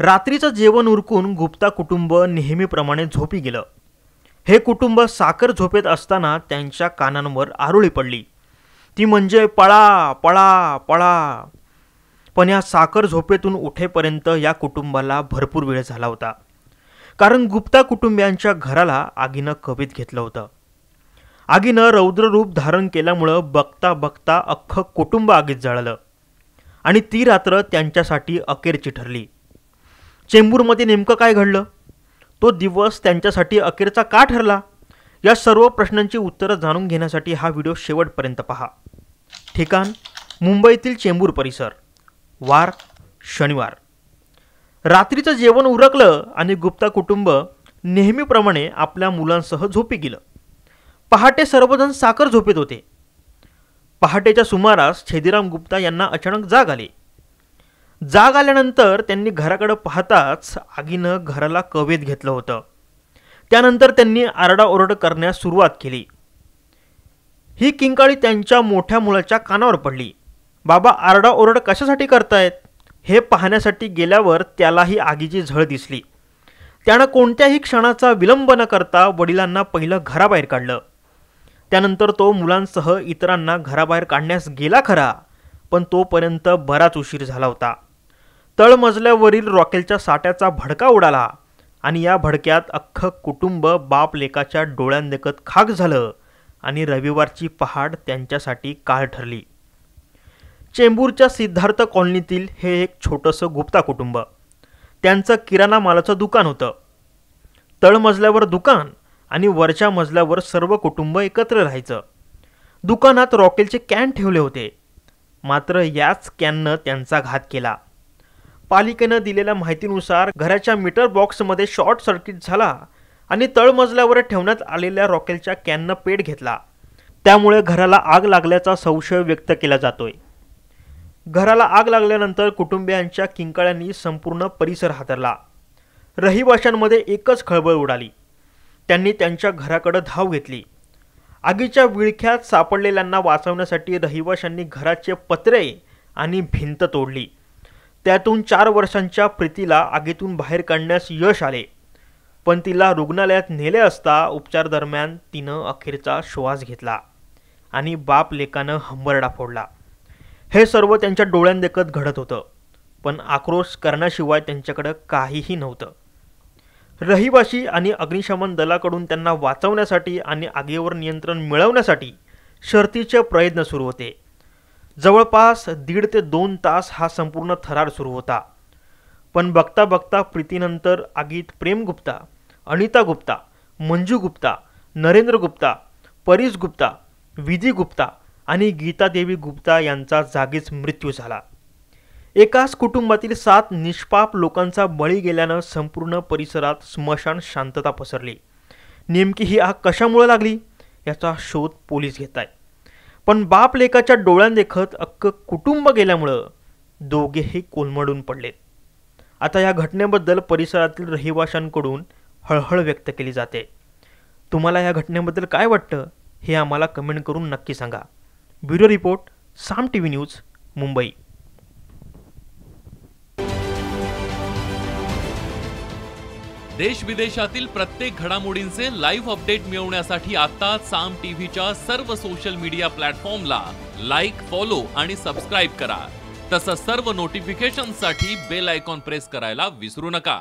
रात्रीचं जेवण उरकून गुप्ता कुटुंब नेहमीप्रमाणे झोपी गेलं। हे कुटुंब साखर झोपेत असताना त्यांच्या कानांवर आरोळी पडली, ती म्हणजे पळा पळा पळा। पण या साखर झोपेतून उठेपर्यंत या कुटुंबाला भरपूर वेळ झाला होता, कारण गुप्ता कुटुंबियांच्या घराला आगीनं कवीत घेतलं होतं। आगीनं रौद्र रूप धारण केल्यामुळं बघता बघता अख्खं कुटुंब आगीत जळलं आणि ती रात्र त्यांच्यासाठी अखेरची ठरली। चेंबूरमध्ये नेमकं काय घडलं, तो दिवस त्यांच्यासाठी अखेरचा का ठरला, या सर्व प्रश्नांची उत्तरं जाणून घेण्यासाठी हा व्हिडिओ शेवटपर्यंत पहा। ठिकाण मुंबईतील चेंबूर परिसर, वार शनिवार। रात्रीचं जेवण उरकलं आणि गुप्ता कुटुंब नेहमीप्रमाणे आपल्या मुलांसह झोपी गेलं। पहाटे सर्वजण साखर झोपेत होते। पहाटेच्या सुमारास छेदीराम गुप्ता यांना अचानक जाग आली। जाग आल्यानंतर त्यांनी घराकडे पाहताच आगीनं घराला कवेत घेतलं होतं। त्यानंतर त्यांनी आरडाओरड करण्यास सुरुवात केली। ही किंकाळी त्यांच्या मोठ्या मुलाच्या कानावर पडली। बाबा आरडाओरड कशासाठी करतायत हे पाहण्यासाठी गेल्यावर त्यालाही आगीची झळ दिसली। त्यानं कोणत्याही क्षणाचा विलंब न करता वडिलांना पहिलं घराबाहेर काढलं। त्यानंतर तो मुलांसह इतरांना घराबाहेर काढण्यास गेला खरा, पण तोपर्यंत बराच उशीर झाला होता। तळमजल्यावरील रॉकेलच्या साठ्याचा भडका उडाला आणि या भडक्यात अख्खं कुटुंब बाप लेकाच्या डोळ्यांदेखत खाक झालं आणि रविवारची पहाट त्यांच्यासाठी काळ ठरली। चेंबूरच्या सिद्धार्थ कॉलनीतील हे एक छोटंसं गुप्ता कुटुंब। त्यांचं किराणा मालाचं दुकान होतं। तळमजल्यावर दुकान आणि वरच्या मजल्यावर सर्व कुटुंब एकत्र राहायचं। दुकानात रॉकेलचे कॅन ठेवले होते, मात्र याच कॅननं त्यांचा घात केला। पालिकेनं दिलेल्या माहितीनुसार घराच्या मीटर बॉक्समध्ये शॉर्ट सर्किट झाला आणि तळमजल्यावर ठेवण्यात आलेल्या रॉकेलच्या कॅननं पेट घेतला। त्यामुळे घराला आग लागल्याचा संशय व्यक्त केला जातोय। घराला आग लागल्यानंतर कुटुंबियांच्या किंकाळ्यांनी संपूर्ण परिसर हादरला। रहिवाशांमध्ये एकच खळबळ उडाली। त्यांनी त्यांच्या घराकडे धाव घेतली। आगीच्या विळख्यात सापडलेल्यांना वाचवण्यासाठी रहिवाशांनी घराचे पत्रे आणि भिंत तोडली। त्यातून 4 वर्षांच्या प्रीतीला आगीतून बाहेर काढण्यास यश आले, पण तिला रुग्णालयात नेले असता उपचार दरम्यान तिनं अखेरचा श्वास घेतला आणि बाप लेकानं हंबरडा फोडला। हे सर्व त्यांच्या डोळ्यांदेखत घडत होतं, पण आक्रोश करण्याशिवाय त्यांच्याकडे काहीही नव्हतं। रहिवाशी आणि अग्निशमन दलाकडून त्यांना वाचवण्यासाठी आणि आगीवर नियंत्रण मिळवण्यासाठी शर्थीचे प्रयत्न सुरू होते। जवळपास 1.5 ते 2 तास हा संपूर्ण थरार सुरू होता, पण बघता बघता प्रीतीनंतर आगीत प्रेम गुप्ता, अनिता गुप्ता, मंजू गुप्ता, नरेंद्र गुप्ता, परेश गुप्ता, विधी गुप्ता आणि गीता देवी गुप्ता यांचा जागीच मृत्यू झाला। एकाच कुटुंबातील 7 निष्पाप लोकांचा बळी गेल्यानं संपूर्ण परिसरात स्मशान शांतता पसरली। नेमकी ही आग कशामुळे लागली याचा शोध पोलीस घेत आहेत, पण बाप लेकाच्या डोळ्यांदेखत अख्खं कुटुंब गेल्यामुळं दोघेही कोलमडून पडलेत। आता या घटनेबद्दल परिसरातील रहिवाशांकडून हळहळ व्यक्त केली जाते। तुम्हाला या घटनेबद्दल काय वाटतं हे आम्हाला कमेंट करून नक्की सांगा। ब्युरो रिपोर्ट, साम टीव्ही न्यूज, मुंबई। देश विदेशातील प्रत्येक घडामोडींचे लाईव्ह अपडेट मिळवण्यासाठी आता साम टीव्हीच्या सर्व सोशल मीडिया प्लॅटफॉर्मला लाईक, फॉलो आणि सबस्क्राईब करा। तसंच सर्व नोटिफिकेशनसाठी बेल आयकॉन प्रेस करायला विसरू नका।